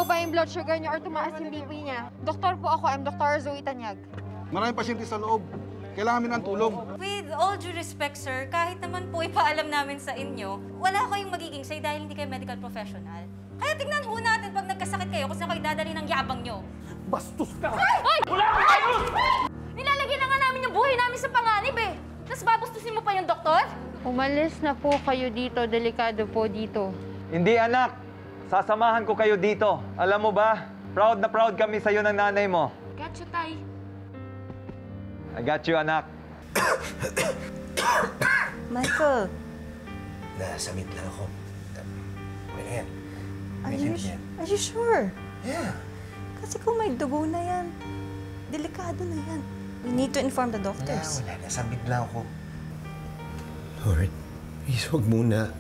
bumaba yung blood sugar niya or tumaas yung BP niya. Doktor po ako, I'm Dr. Zoe Tanyag. Maraming pasyente sa loob. Kailangan namin ng tulong. With all due respect, sir, kahit naman po ipaalam namin sa inyo, wala kayong magiging say dahil hindi kayo medical professional. Kaya tignan ho natin pag nagkasakit kayo kung saan kayo dadali ng yabang nyo. Bastos ka! Ay! Wala kang ayos! Nilalagyan na nga namin yung buhay namin sa panganib eh. Tapos babustusin mo pa yung doktor? Umalis na po kayo dito, delikado po dito. Hindi anak, sasamahan ko kayo dito. Alam mo ba, proud na proud kami sa'yo ng nanay mo. Gotcha, tay. I got you, anak. Michael. Nasamit lang ako. Okay na yan. Are you sure? Yeah. Kasi kung may dugo na yan, delikado na yan. We need to inform the doctors. Wala. Nasamit lang ako. Lord, please huwag muna.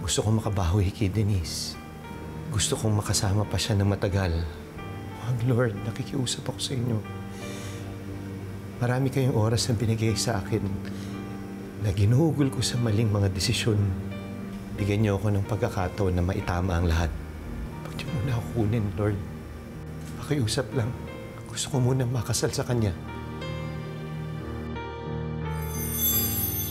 Gusto kong makabawi kay Denise. Gusto kong makasama pa siya ng matagal. Huwag, Lord, nakikiusap ako sa inyo. Marami kayong oras na binigay sa akin na ginuhugol ko sa maling mga desisyon. Bigyan niyo ako ng pagkakataon na maitama ang lahat. Huwag niyo muna ako kunin, Lord. Pakiusap lang. Gusto ko muna makasal sa Kanya.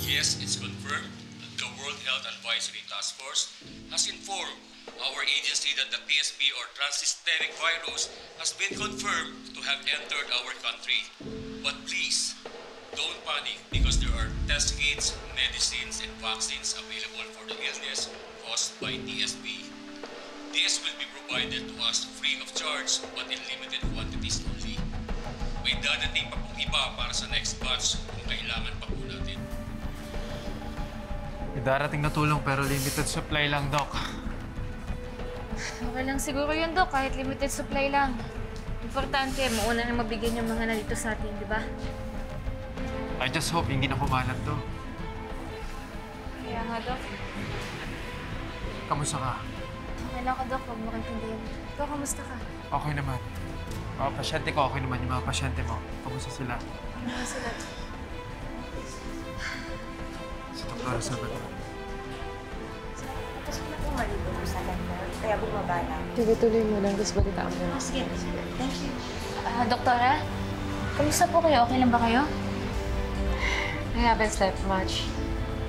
Yes, it's confirmed that the World Health Advisory Task Force has informed our agency that the TSP or transysteric virus has been confirmed to have entered our country. But please, don't panic because there are test kits, medicines, and vaccines available for the illness caused by TSP. This will be provided to us free of charge but in limited quantities only. May dadating pa pong iba para sa next batch kung kailangan pa po natin. May darating na tulong pero limited supply lang, Doc. Okay lang siguro yun, Dok, kahit limited supply lang. Importante, mauna na mabigyan yung mga nandito sa atin, di ba? I just hope hindi na kumalat to. Kaya nga, Dok. Kamusta ka? Okay lang ako, Dok. Huwag mo kang tindihan. Dok, kamusta ka? Okay naman. Mga pasyente ko, okay naman yung mga pasyente mo. Kamusta sila? Ano sila? Si Dr. Sabat. Tapos ko na pumalito mo sa kanya, kaya bumaba na. Tuloy-tuloy mo lang, tapos balitaan mo. Oh, sige. Thank you. Doktora, kamusta po kayo? Okay lang ba kayo? I haven't slept much.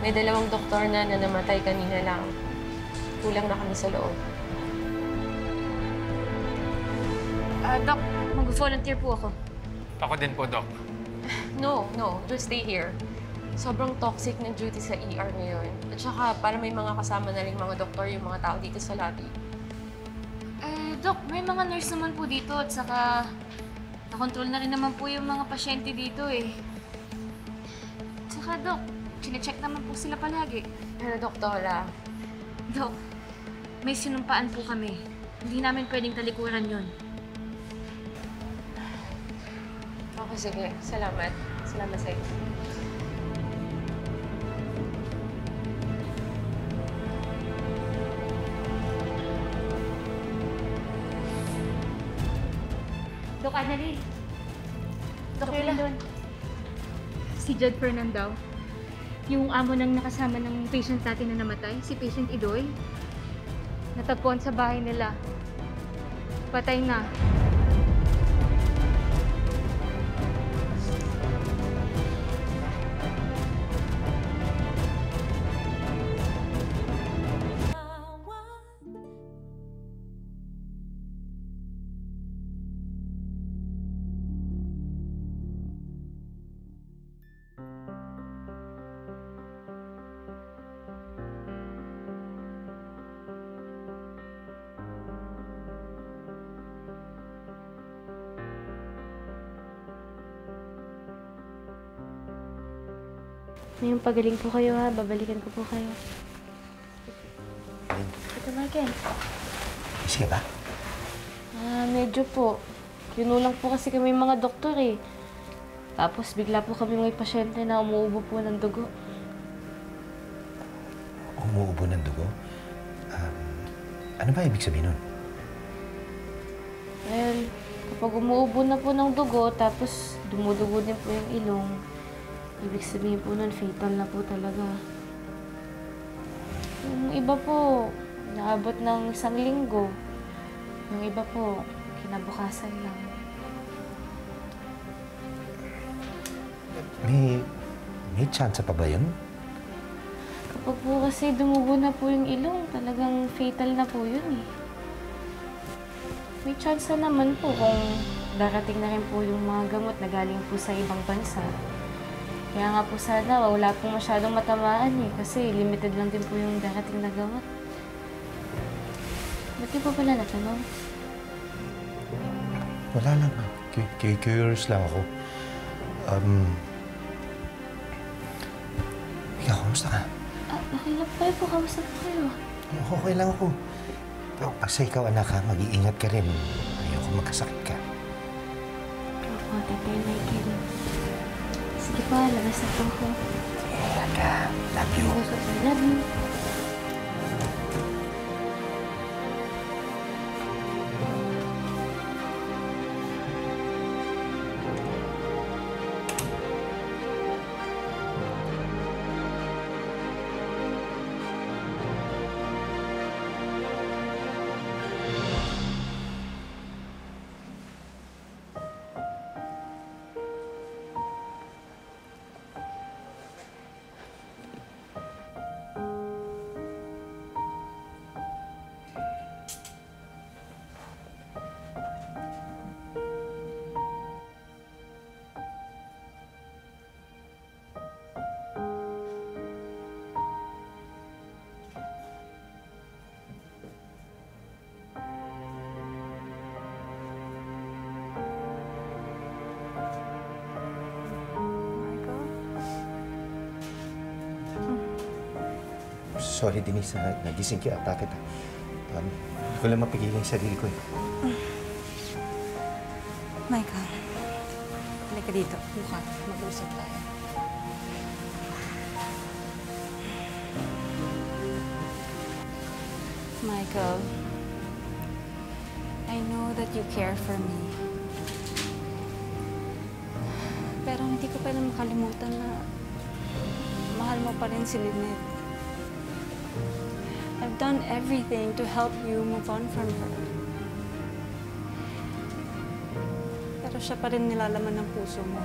May dalawang doktor na namatay kanina lang. Kulang na kami sa loob. Dok, mag-volunteer po ako. Ako din po, Doc. No. Just stay here. Sobrang toxic ng duty sa ER ngayon. At saka, para may mga kasama na rin mga doktor yung mga tao dito sa lobby. Dok, may mga nurse naman po dito at saka nakontrol na rin naman po yung mga pasyente dito eh. Tsaka, Dok, chine-check naman po sila palagi. Pero, doktora, Dok, may sinumpaan po kami. Hindi namin pwedeng talikuran yun. okay, sige. Salamat. Salamat sa inyo. Dok Annalyn. Dok Lindon. Si Jed Fernandao. Yung amo ng nakasama ng patient natin na namatay, si patient Idoy. Natagpuan sa bahay nila. Patay na. Ngayong pagaling po kayo ha, babalikan ko po kayo. Ito, Michael. Sige ba? Medyo po. Kinulang po kasi kami mga doktor eh. Tapos bigla po kami may pasyente na umuubo po ng dugo. Umuubo ng dugo? Ano ba ibig sabihin nun? Ngayon, kapag umuubo na po ng dugo, tapos dumudugo din po yung ilong, ibig sabihin po nun, fatal na po talaga. Yung iba po, naabot ng 1 linggo. Yung iba po, kinabukasan lang. May chance pa ba yun? Kapag po kasi dumugo na po yung ilong, talagang fatal na po yun eh. May chance na naman po kung darating na rin po yung mga gamot na galing po sa ibang bansa. Kaya nga po sana wala pong masyadong matamaan eh, kasi limited lang din po yung darating na gamot. Ba't di po pala natanong? Wala lang. Curious lang ako. Ikaw, kamusta ka? Okay lang po kayo po. Kamusta po kayo? Okay lang ako. Pero basta ikaw, anak, ha, mag-iingat ka rin. Ayoko magkasakit ka. Opo, Tatay Michael. Sige po, labas na po ako. Ingat ka. Love you. Love you. Sorry, Denise, nagising ka ata kita. Hindi ko lang mapigilan yung sarili ko. Michael, halika dito. Buka, mag-usap tayo. Michael, I know that you care for me. Pero hindi ko pa rin makalimutan na mahal mo pa rin si Lynette. I've done everything to help you move on from her. Pero siya pa rin nilalaman ng puso mo.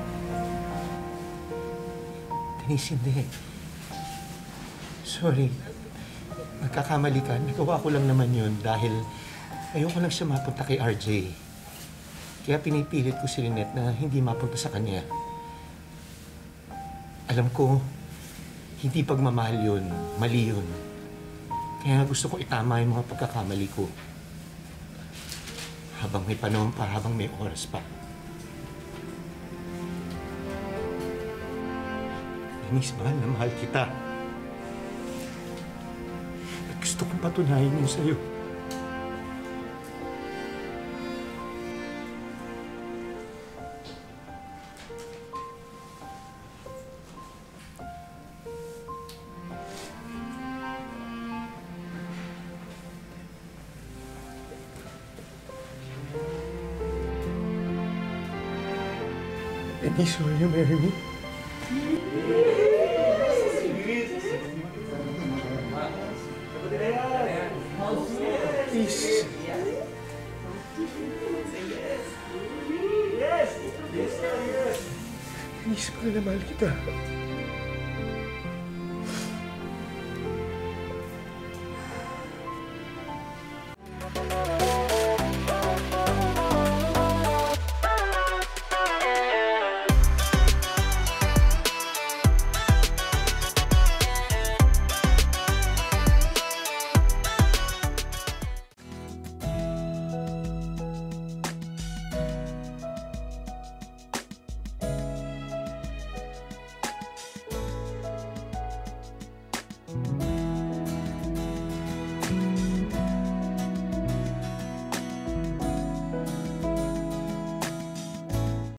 Denise, hindi. Sorry. Nagkakamali ka. Nagawa ko lang naman yun dahil ayoko lang siya mapunta kay RJ. Kaya pinipilit ko si Lynette na hindi mapunta sa kanya. Alam ko, hindi pagmamahal yun. Mali yun. Kaya gusto ko itama yung mga pagkakamali ko. Habang may panahon pa, habang may oras pa. Denise, mahal na mahal kita. At gusto kong patunayan yun sa'yo. Denise, will you marry me? Please. Denise, mahal na mahal kita.